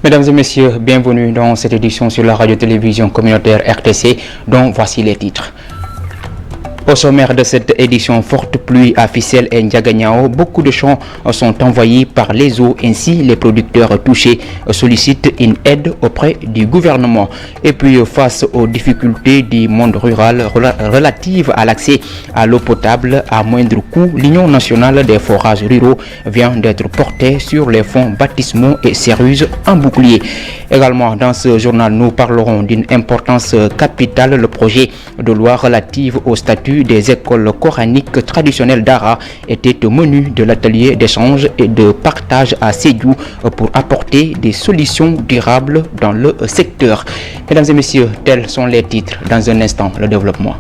Mesdames et messieurs, bienvenue dans cette édition sur la radio-télévision communautaire RTC, dont voici les titres. Au sommaire de cette édition, forte pluie à Fissel et Ndiaganiao, beaucoup de champs sont envahis par les eaux. Ainsi, les producteurs touchés sollicitent une aide auprès du gouvernement. Et puis, face aux difficultés du monde rural relatives à l'accès à l'eau potable à moindre coût, l'Union nationale des forages ruraux vient d'être portée sur les fonds baptismaux et sérieuses en bouclier. Également, dans ce journal, nous parlerons d'une importance capitale, le projet de loi relative au statut des écoles coraniques traditionnelles d'Ara était au menu de l'atelier d'échange et de partage à Sédhiou pour apporter des solutions durables dans le secteur. Mesdames et messieurs, tels sont les titres. Dans un instant, le développement.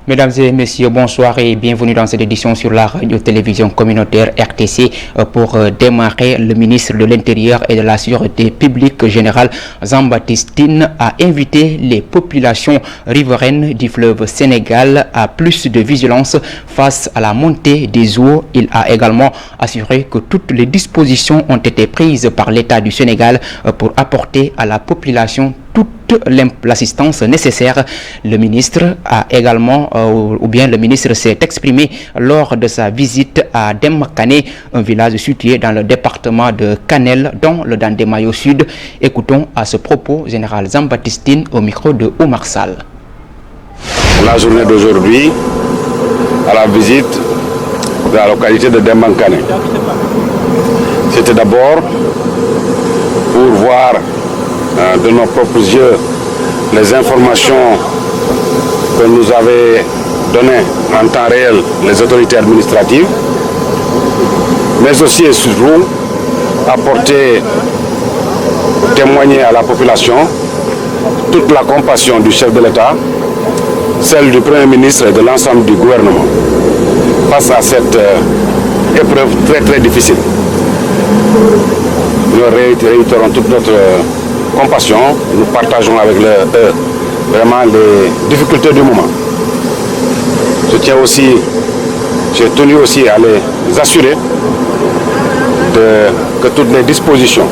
Mesdames et messieurs, bonsoir et bienvenue dans cette édition sur la radio-télévision communautaire RTC. Pour démarrer, le ministre de l'Intérieur et de la Sûreté publique générale, Jean-Baptiste Tine, a invité les populations riveraines du fleuve Sénégal à plus de vigilance face à la montée des eaux. Il a également assuré que toutes les dispositions ont été prises par l'État du Sénégal pour apporter à la population toute l'assistance nécessaire. Le ministre a également, le ministre s'est exprimé lors de sa visite à Demakane, un village situé dans le département de Kanel, dans le Dandemayo Sud. Écoutons à ce propos général Jean-Baptiste Tine au micro de Omar Sall. La journée d'aujourd'hui, à la visite de la localité de Demakane. C'était d'abord pour voir de nos propres yeux les informations que nous avaient données en temps réel les autorités administratives, mais aussi et surtout apporter, témoigner à la population toute la compassion du chef de l'État, celle du Premier ministre et de l'ensemble du gouvernement face à cette épreuve très très difficile. Nous réitérons toute notre compassion, nous partageons avec eux vraiment les difficultés du moment. J'ai tenu aussi à les assurer que toutes les dispositions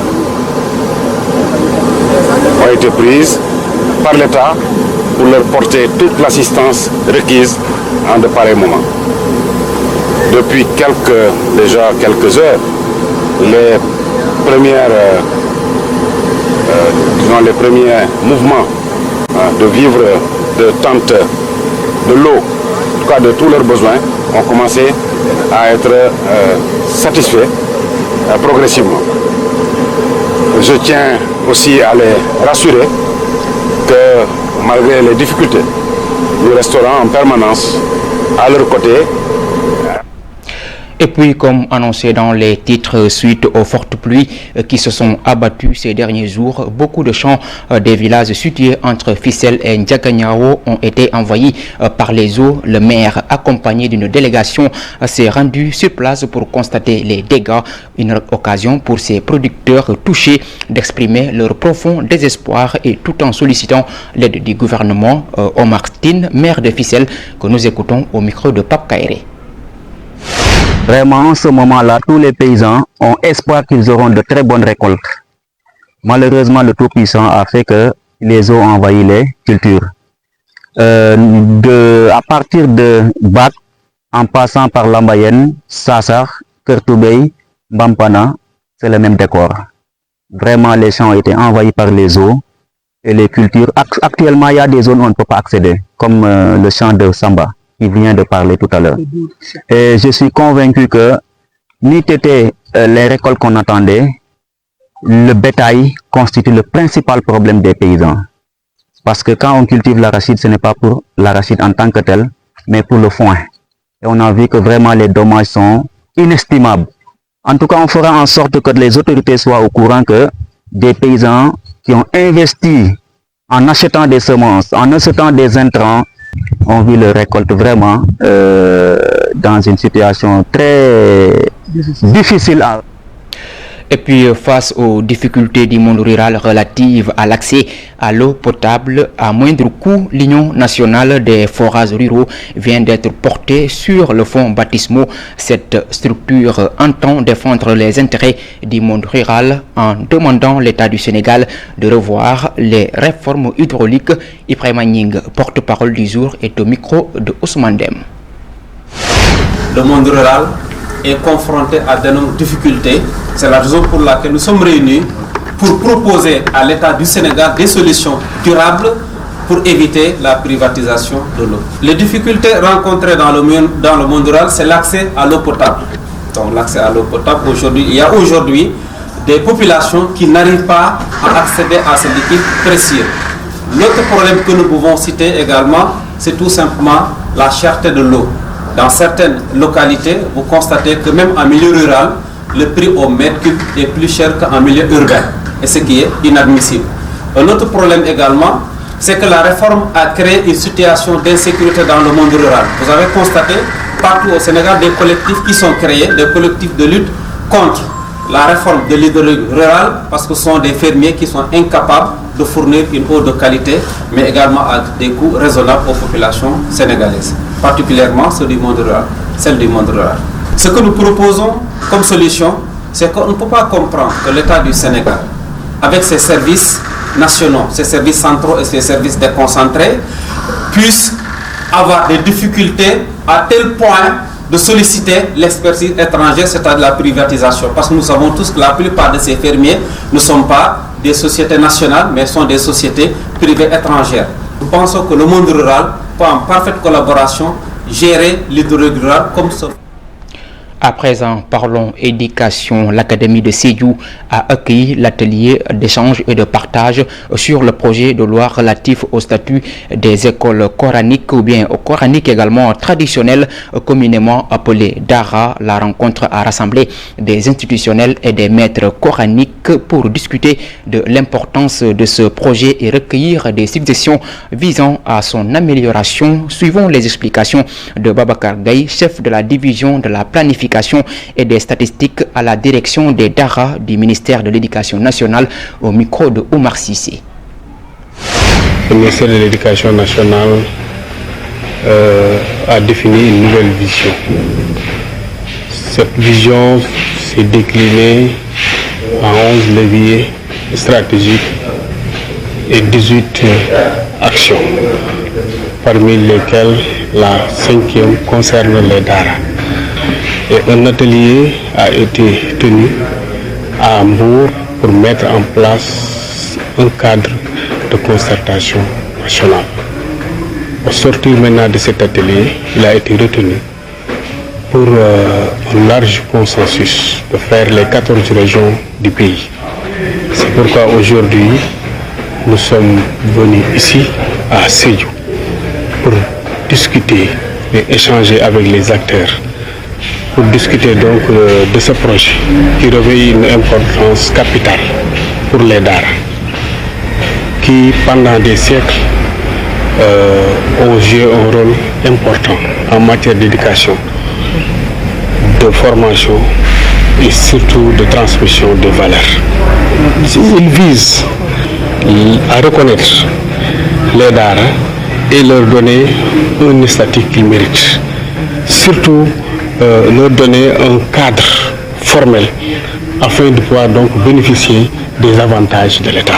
ont été prises par l'État pour leur porter toute l'assistance requise en de pareils moments. Depuis quelques heures, les premiers mouvements de vivre, de tente, de l'eau, en tout cas de tous leurs besoins, ont commencé à être satisfaits progressivement. Je tiens aussi à les rassurer que malgré les difficultés, nous resterons en permanence à leur côté. Et puis, comme annoncé dans les titres, suite aux fortes pluies qui se sont abattues ces derniers jours, beaucoup de champs des villages situés entre Fissel et Ndiaganiao ont été envahis par les eaux. Le maire, accompagné d'une délégation, s'est rendu sur place pour constater les dégâts. Une occasion pour ces producteurs touchés d'exprimer leur profond désespoir et tout en sollicitant l'aide du gouvernement. Omar Tine, maire de Fissel, que nous écoutons au micro de Pape Kairé. Vraiment, en ce moment-là, tous les paysans ont espoir qu'ils auront de très bonnes récoltes. Malheureusement, le Tout-Puissant a fait que les eaux ont envahi les cultures. À partir de Bat, en passant par Lambayen, Sassar, Kertoubey, Bampana, c'est le même décor. Vraiment, les champs ont été envahis par les eaux et les cultures. Actuellement, il y a des zones où on ne peut pas accéder, comme le champ de Samba, qui vient de parler tout à l'heure. Et je suis convaincu que, n'eût été les récoltes qu'on attendait, le bétail constitue le principal problème des paysans. Parce que quand on cultive l'arachide, ce n'est pas pour l'arachide en tant que tel, mais pour le foin. Et on a vu que vraiment les dommages sont inestimables. En tout cas, on fera en sorte que les autorités soient au courant que des paysans qui ont investi en achetant des semences, en achetant des intrants, ont vu leur récolte vraiment dans une situation très difficile. Et puis, face aux difficultés du monde rural relatives à l'accès à l'eau potable à moindre coût, l'Union nationale des forages ruraux vient d'être portée sur le fonds baptismaux. Cette structure entend défendre les intérêts du monde rural en demandant l'État du Sénégal de revoir les réformes hydrauliques. Ibrahima Nying, porte-parole du jour, est au micro de Ousmane Dem. Le monde rural est confronté à d'énormes difficultés. C'est la raison pour laquelle nous sommes réunis pour proposer à l'État du Sénégal des solutions durables pour éviter la privatisation de l'eau. Les difficultés rencontrées dans le monde rural, c'est l'accès à l'eau potable. Donc l'accès à l'eau potable, il y a aujourd'hui des populations qui n'arrivent pas à accéder à ce liquide précieux. L'autre problème que nous pouvons citer également, c'est tout simplement la cherté de l'eau. Dans certaines localités, vous constatez que même en milieu rural, le prix au mètre cube est plus cher qu'en milieu urbain, et ce qui est inadmissible. Un autre problème également, c'est que la réforme a créé une situation d'insécurité dans le monde rural. Vous avez constaté partout au Sénégal des collectifs qui sont créés, des collectifs de lutte contre la réforme de l'hydraulique rurale, parce que ce sont des fermiers qui sont incapables de fournir une eau de qualité, mais également à des coûts raisonnables aux populations sénégalaises, particulièrement celles du monde rural. Ce que nous proposons comme solution, c'est qu'on ne peut pas comprendre que l'État du Sénégal, avec ses services nationaux, ses services centraux et ses services déconcentrés, puisse avoir des difficultés à tel point de solliciter l'expertise étrangère, c'est-à-dire la privatisation. Parce que nous savons tous que la plupart de ces fermiers ne sont pas des sociétés nationales, mais sont des sociétés privées étrangères. Nous pensons que le monde rural peut en parfaite collaboration gérer l'hydraulique rurale comme ça. À présent, parlons éducation. L'Académie de Sédhiou a accueilli l'atelier d'échange et de partage sur le projet de loi relatif au statut des écoles coraniques ou bien coraniques également traditionnelles, communément appelées Dara. La rencontre a rassemblé des institutionnels et des maîtres coraniques pour discuter de l'importance de ce projet et recueillir des suggestions visant à son amélioration. Suivons les explications de Babacar Gaye, chef de la division de la planification et des statistiques à la direction des Dara du ministère de l'Éducation nationale au micro de Oumar Sissé. Le ministère de l'Éducation nationale a défini une nouvelle vision. Cette vision s'est déclinée en 11 leviers stratégiques et 18 actions, parmi lesquelles la 5e concerne les Dara. Et un atelier a été tenu à Hambourg pour mettre en place un cadre de concertation nationale. Au sortir maintenant de cet atelier, il a été retenu pour un large consensus de faire les 14 régions du pays. C'est pourquoi aujourd'hui, nous sommes venus ici à Sédhiou pour discuter et échanger avec les acteurs, pour discuter donc de ce projet qui revêt une importance capitale pour les Dara, qui pendant des siècles ont joué un rôle important en matière d'éducation, de formation et surtout de transmission de valeurs. Il vise à reconnaître les Dara et leur donner un statut qu'ils méritent. Surtout leur donner un cadre formel afin de pouvoir donc bénéficier des avantages de l'État.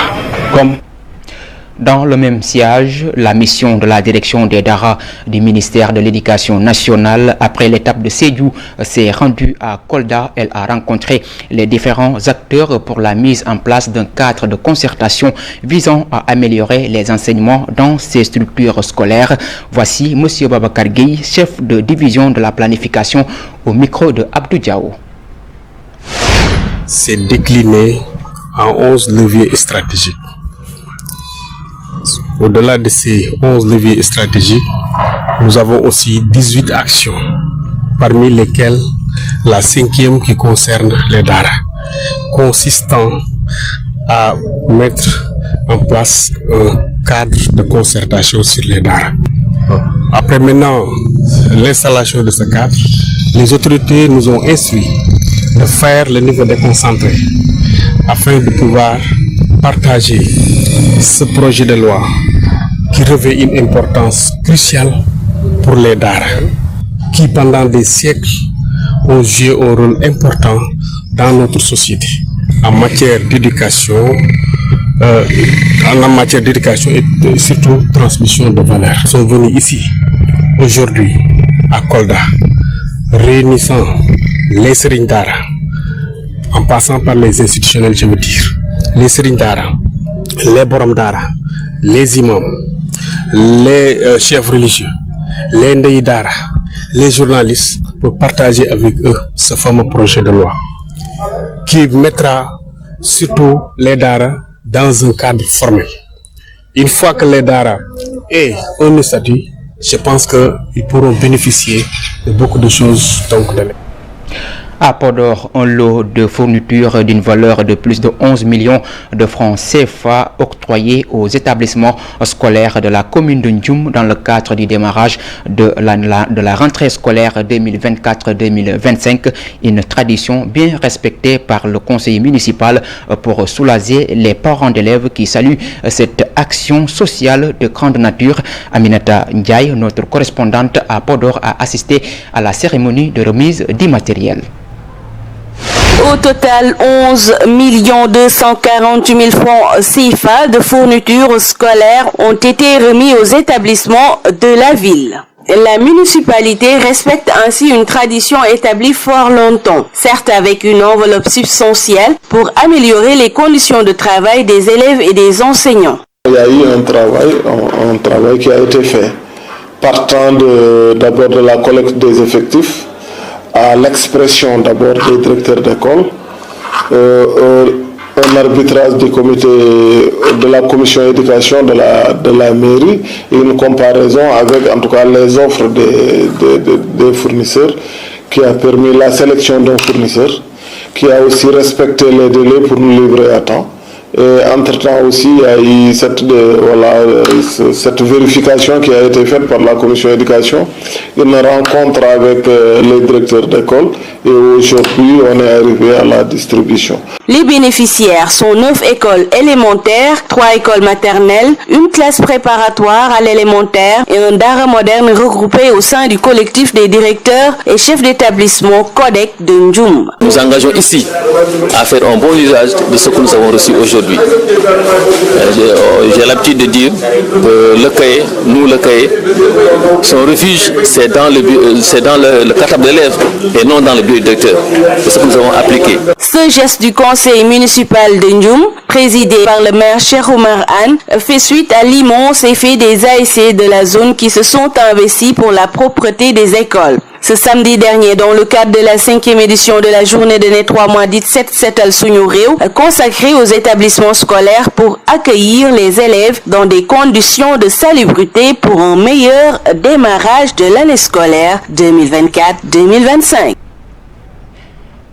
Dans le même sillage, la mission de la direction des Dara du ministère de l'Éducation nationale, après l'étape de Sédhiou, s'est rendue à Kolda. Elle a rencontré les différents acteurs pour la mise en place d'un cadre de concertation visant à améliorer les enseignements dans ces structures scolaires. Voici M. Babacar Gueye, chef de division de la planification, au micro de Abdou Diaw. C'est décliné en 11 leviers stratégiques. Au-delà de ces 11 leviers stratégiques, nous avons aussi 18 actions, parmi lesquelles la 5e qui concerne les Dara, consistant à mettre en place un cadre de concertation sur les Dara. Après maintenant l'installation de ce cadre, les autorités nous ont instruit de faire le niveau déconcentré afin de pouvoir partager ce projet de loi qui revêt une importance cruciale pour les Daara, qui pendant des siècles ont joué un rôle important dans notre société en matière d'éducation, et surtout transmission de valeurs. Ils sont venus ici aujourd'hui à Kolda, réunissant les Serigne Daara, en passant par les institutionnels, je veux dire, les Serigne Daara, les Borom Daara, les imams, les chefs religieux, les Ndeye Daara, les journalistes, pour partager avec eux ce fameux projet de loi qui mettra surtout les Daara dans un cadre formel. Une fois que les Daara aient un statut, je pense qu'ils pourront bénéficier de beaucoup de choses. À Podor, un lot de fournitures d'une valeur de plus de 11 millions de francs CFA octroyés aux établissements scolaires de la commune de Ndioum dans le cadre du démarrage de la rentrée scolaire 2024-2025, une tradition bien respectée par le conseil municipal pour soulager les parents d'élèves qui saluent cette action sociale de grande nature. Aminata Ndiaye, notre correspondante à Podor, a assisté à la cérémonie de remise d'immatériel. Au total, 11 248 000 francs CFA de fournitures scolaires ont été remis aux établissements de la ville. La municipalité respecte ainsi une tradition établie fort longtemps, certes avec une enveloppe substantielle pour améliorer les conditions de travail des élèves et des enseignants. Il y a eu un travail qui a été fait, partant d'abord de la collecte des effectifs, à l'expression d'abord des directeurs d'école, un arbitrage du comité de la commission éducation de la mairie et une comparaison avec en tout cas les offres des fournisseurs qui a permis la sélection d'un fournisseur qui a aussi respecté les délais pour nous livrer à temps. Et entre-temps aussi, il y a eu cette vérification qui a été faite par la commission éducation, une rencontre avec les directeurs d'école et aujourd'hui on est arrivé à la distribution. Les bénéficiaires sont 9 écoles élémentaires, 3 écoles maternelles, une classe préparatoire à l'élémentaire et un Daara moderne regroupé au sein du collectif des directeurs et chefs d'établissement CODEC de Ndioum. Nous engageons ici à faire un bon usage de ce que nous avons reçu aujourd'hui. J'ai l'habitude de dire que le cahier, son refuge, c'est dans le cartable d'élèves et non dans le bureau du directeur. C'est ce que nous avons appliqué. Ce geste du conseil municipal de Ndioum, présidé par le maire Cheikh Oumar Anne, fait suite à l'immense effet des ASC de la zone qui se sont investis pour la propreté des écoles. Ce samedi dernier, dans le cadre de la 5e édition de la journée de nettoiement dite Set Setal Suñu Réew, consacrée aux établissements scolaires pour accueillir les élèves dans des conditions de salubrité pour un meilleur démarrage de l'année scolaire 2024-2025.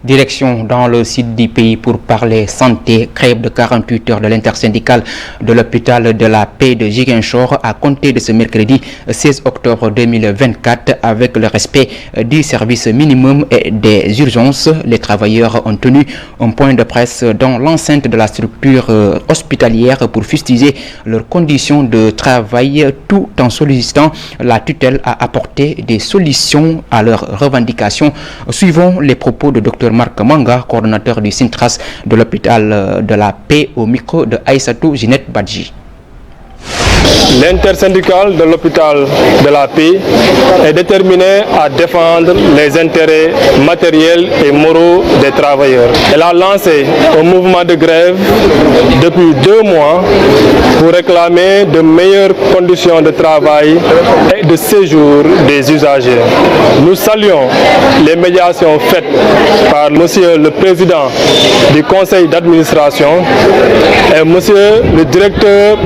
Direction dans le sud du pays pour parler santé. Grève de 48 heures de l'intersyndicale de l'hôpital de la Paix de Ziguinchor à compter de ce mercredi 16 octobre 2024 avec le respect du service minimum et des urgences. Les travailleurs ont tenu un point de presse dans l'enceinte de la structure hospitalière pour fustiger leurs conditions de travail tout en sollicitant la tutelle à apporter des solutions à leurs revendications. Suivons les propos de Dr Marc Manga, coordonnateur du Sintras de l'hôpital de la Paix, au micro de Aïssatou Ginette Badji. L'intersyndicale de l'hôpital de la Paix est déterminée à défendre les intérêts matériels et moraux des travailleurs. Elle a lancé un mouvement de grève depuis 2 mois pour réclamer de meilleures conditions de travail et de séjour des usagers. Nous saluons les médiations faites par Monsieur le Président du Conseil d'administration et Monsieur le Directeur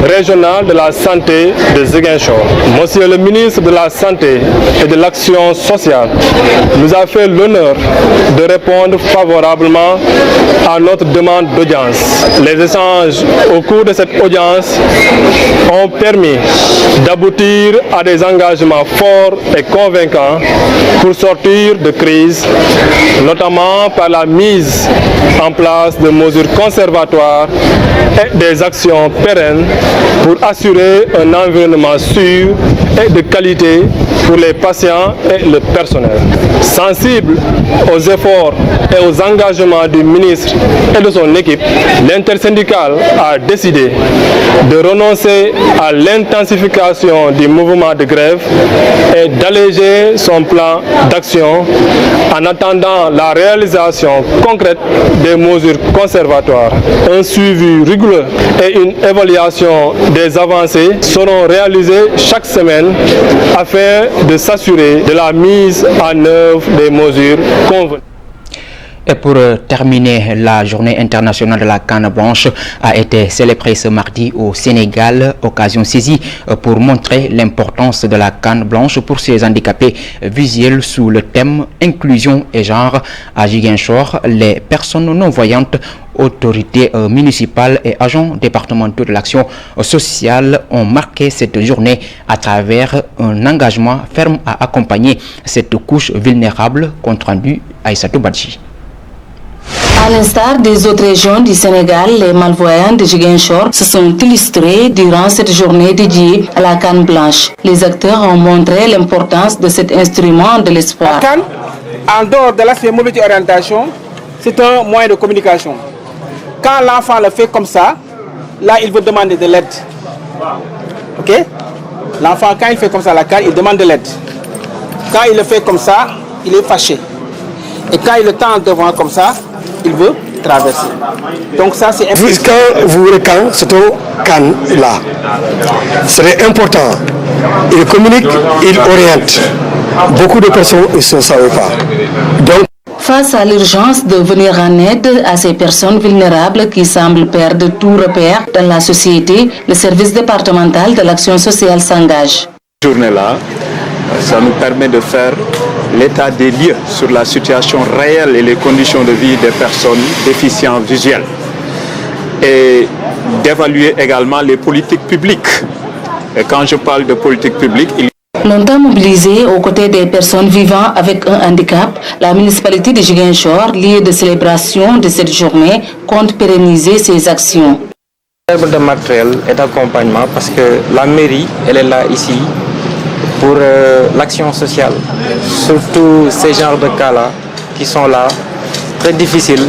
régional de de la Santé de Ziguinchor. Monsieur le ministre de la Santé et de l'Action sociale nous a fait l'honneur de répondre favorablement à notre demande d'audience. Les échanges au cours de cette audience ont permis d'aboutir à des engagements forts et convaincants pour sortir de crise, notamment par la mise en place de mesures conservatoires et des actions pérennes pour assurer un environnement sûr et de qualité pour les patients et le personnel. Sensible aux efforts et aux engagements du ministre et de son équipe, l'intersyndicale a décidé de renoncer à l'intensification du mouvement de grève et d'alléger son plan d'action en attendant la réalisation concrète des mesures conservatoires. Un suivi rigoureux et une évaluation des avancées seront réalisés chaque semaine afin de s'assurer de la mise en œuvre des mesures convenues. Et pour terminer, la journée internationale de la canne blanche a été célébrée ce mardi au Sénégal, occasion saisie pour montrer l'importance de la canne blanche pour ces handicapés visuels sous le thème inclusion et genre. À Ziguinchor, les personnes non-voyantes, autorités municipales et agents départementaux de l'action sociale ont marqué cette journée à travers un engagement ferme à accompagner cette couche vulnérable, compte rendu Aïssatou Badji. À l'instar des autres régions du Sénégal, les malvoyants de Ziguinchor se sont illustrés durant cette journée dédiée à la canne blanche. Les acteurs ont montré l'importance de cet instrument de l'espoir. La canne, en dehors de l'aspect mobilité orientation, c'est un moyen de communication. Quand l'enfant le fait comme ça, là il veut demander de l'aide. Ok? L'enfant, quand il fait comme ça la canne, il demande de l'aide. Quand il le fait comme ça, il est fâché. Et quand il le tend devant comme ça, il veut traverser. Donc ça c'est important. Quand vous voulez canne, c'est un canne là. C'est important. Il communique, il oriente. Beaucoup de personnes ne se savent pas. Donc, face à l'urgence de venir en aide à ces personnes vulnérables qui semblent perdre tout repère dans la société, le service départemental de l'action sociale s'engage. Cette journée-là, ça nous permet de faire l'état des lieux sur la situation réelle et les conditions de vie des personnes déficientes visuelles et d'évaluer également les politiques publiques. Et quand je parle de politique publique, Longtemps mobilisée aux côtés des personnes vivant avec un handicap, la municipalité de Ziguinchor, lieu de célébration de cette journée, compte pérenniser ses actions. De matériel et d'accompagnement parce que la mairie, elle est là ici pour l'action sociale. Surtout ces genres de cas-là qui sont là, très difficiles.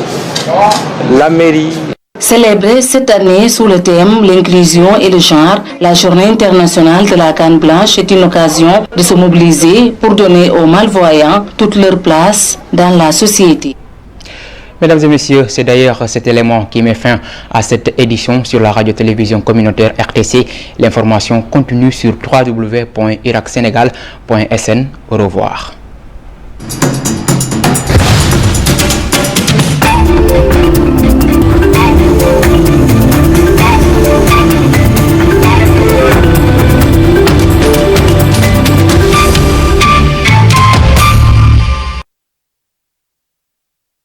La mairie... Célébrée cette année sous le thème l'inclusion et le genre, la journée internationale de la canne blanche est une occasion de se mobiliser pour donner aux malvoyants toute leur place dans la société. Mesdames et messieurs, c'est d'ailleurs cet élément qui met fin à cette édition sur la radio-télévision communautaire RTC. L'information continue sur www.iracsenegal.sn. Au revoir.